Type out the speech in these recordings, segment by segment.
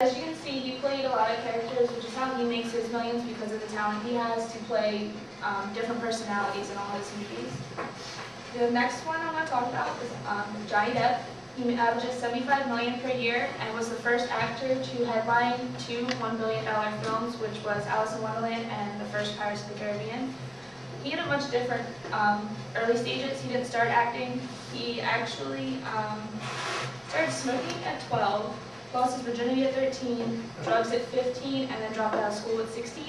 As you can see, he played a lot of characters, which is how he makes his millions because of the talent he has to play different personalities in all his movies. The next one I want to talk about is Johnny Depp. He averages $75 million per year and was the first actor to headline two $1 billion films, which was Alice in Wonderland and the first Pirates of the Caribbean. He had a much different early stages. He didn't start acting. He actually started smoking at 12, lost his virginity at 13, drugs at 15, and then dropped out of school at 16.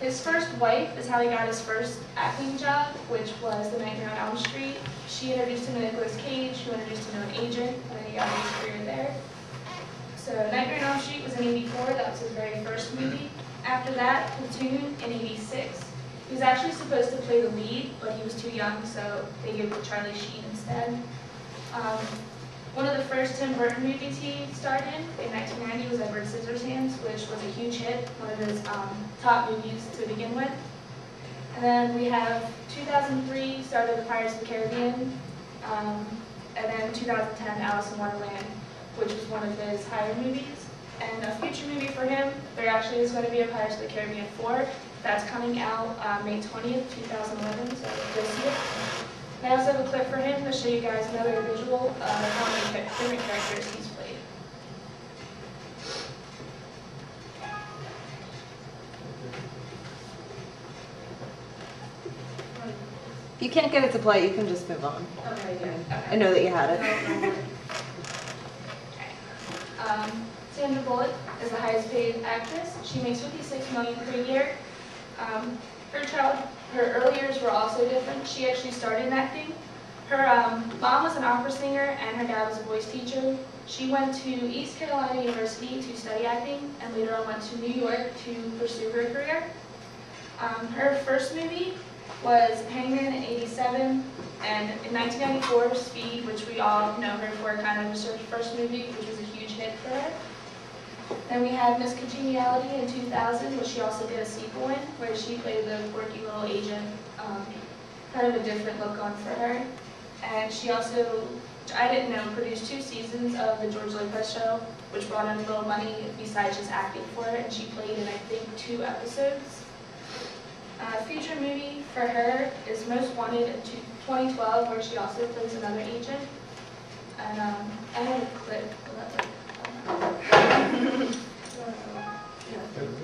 His first wife is how he got his first acting job, which was The Nightmare on Elm Street. She introduced him to Nicolas Cage, who introduced him to an agent, and then he got his career there. So Nightmare on Elm Street was in '84, that was his very first movie. After that, Platoon in '86. He was actually supposed to play the lead, but he was too young, so they gave it to Charlie Sheen instead. One of the first Tim Burton movies he starred in 1990 was Edward Scissorhands, which was a huge hit, one of his top movies to begin with. And then we have 2003, started The Pirates of the Caribbean, and then 2010, Alice in Wonderland, which was one of his higher movies. And a future movie for him, there actually is going to be a Pirates of the Caribbean 4. That's coming out May 20th, 2011, so go see it. I also have a clip for him to show you guys another visual of how many different characters he's played. If you can't get it to play, you can just move on. Okay, good. Okay. I know that you had it. Sandra Bullock is the highest paid actress. She makes $56 million per year. Her early years were also different. She actually started in acting. Her mom was an opera singer and her dad was a voice teacher. She went to East Carolina University to study acting and later on went to New York to pursue her career. Her first movie was Hangman in '87, and in 1994, Speed, which we all know her for, kind of was her first movie, which was a huge hit for her. Then we had Miss Congeniality in 2000, which she also did a sequel in, where she played the quirky little agent, kind of a different look on for her. And she also, I didn't know, produced 2 seasons of the George Lopez show, which brought in a little money besides just acting for it, and she played in, I think, 2 episodes. Future movie for her is Most Wanted in 2012, where she also plays another agent. And I have a clip.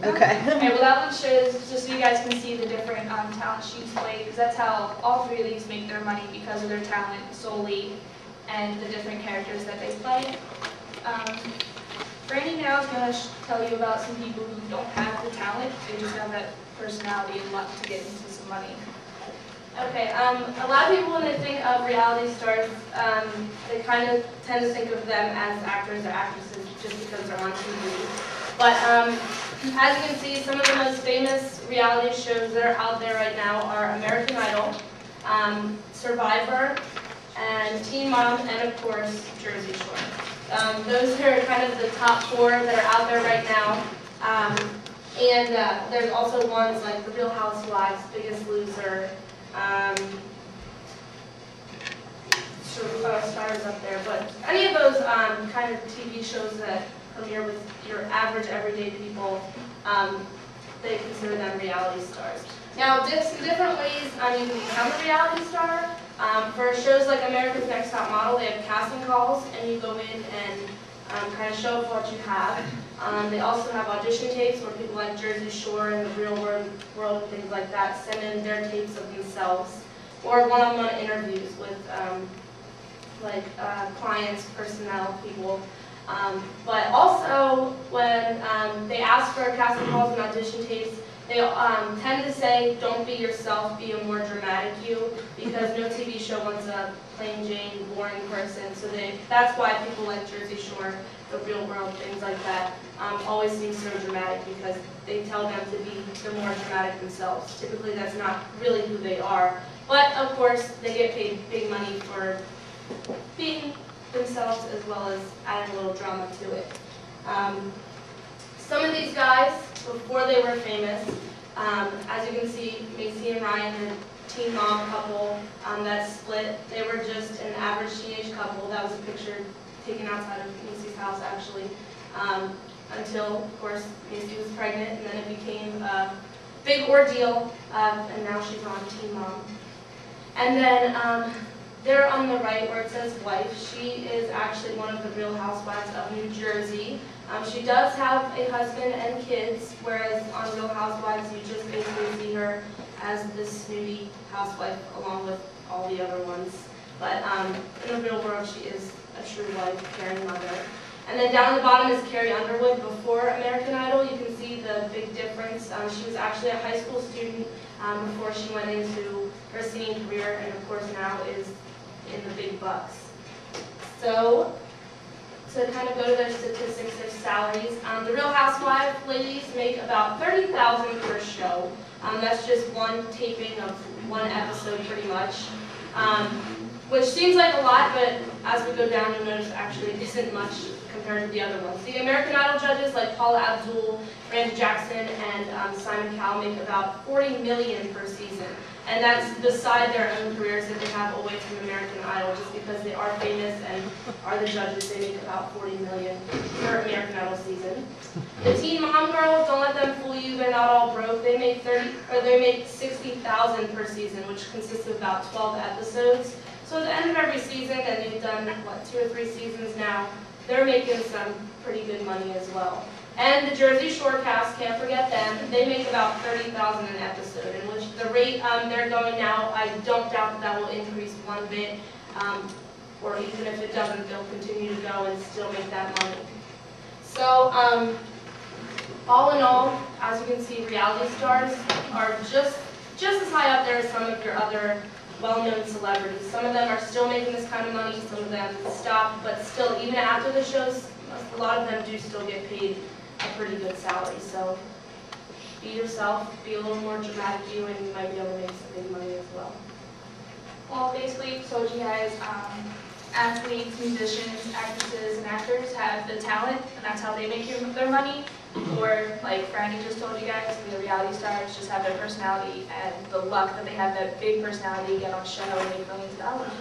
Okay. Okay, well that one shows, just so you guys can see the different talent she's played, because that's how all 3 of these make their money, because of their talent solely and the different characters that they play. Brandy now is going to tell you about some people who don't have the talent, they just have that personality and luck to get into some money. Okay, a lot of people when they think of reality stars, they kind of tend to think of them as actors or actresses just because they're on TV. But as you can see, some of the most famous reality shows that are out there right now are American Idol, Survivor, and Teen Mom, and of course, Jersey Shore. Those are kind of the top 4 that are out there right now. And there's also ones like The Real Housewives, Biggest Loser, stars up there, but any of those kind of TV shows that premiere with your average everyday people, they consider them reality stars. Now, some different ways you can become a reality star. For shows like America's Next Top Model, they have casting calls, and you go in and kind of show off what you have. They also have audition tapes where people like Jersey Shore and the Real World and things like that send in their tapes of themselves, or one-on-one interviews with clients, personnel, people. But also, when they ask for casting calls and audition tapes, they tend to say, don't be yourself, be a more dramatic you, because no TV show wants a plain Jane, boring person. So that's why people like Jersey Shore, The Real World, things like that, always seem so dramatic, because they tell them to be the more dramatic themselves. Typically that's not really who they are. But of course, they get paid big money for being themselves as well as adding a little drama to it. Some of these guys, before they were famous, as you can see, Macy and Ryan, the teen mom couple that split, they were just an average teenage couple. That was a picture taken outside of Macy's house, actually. until, of course, Casey was pregnant, and then it became a big ordeal, and now she's on Teen Mom. And then there on the right where it says wife, she is actually one of the Real Housewives of New Jersey. She does have a husband and kids, whereas on Real Housewives you just basically see her as this snooty housewife along with all the other ones. But in the real world she is a true wife, caring mother. And then down at the bottom is Carrie Underwood before American Idol. You can see the big difference. She was actually a high school student before she went into her singing career, and of course now is in the big bucks. So, to kind of go to their statistics, their salaries, the Real Housewives ladies make about $30,000 per show. That's just one taping of one episode pretty much, which seems like a lot, but as we go down you'll notice actually isn't much compared to the other ones. The American Idol judges like Paula Abdul, Randy Jackson, and Simon Cowell make about $40 million per season. And that's beside their own careers that they have away from American Idol, just because they are famous and are the judges. They make about $40 million per American Idol season. The Teen Mom girls, don't let them fool you. They're not all broke. They make $60,000 per season, which consists of about 12 episodes. So at the end of every season, and they've done what, 2 or 3 seasons now, they're making some pretty good money as well. And the Jersey Shore cast, can't forget them. They make about $30,000 an episode, in which the rate they're going now, I don't doubt that will increase one bit, or even if it doesn't, they'll continue to go and still make that money. So, all in all, as you can see, reality stars are just as high up there as some of your other well-known celebrities. Some of them are still making this kind of money, some of them stopped, but still, even after the shows, a lot of them do still get paid a pretty good salary. So be yourself, be a little more dramatic you, and you might be able to make some big money as well. Well, basically, told you guys, athletes, musicians, actresses, and actors have the talent, and that's how they make their money. Or, like Franny just told you guys, the reality stars just have their personality and the luck that they have that big personality, get on show, and make millions of dollars.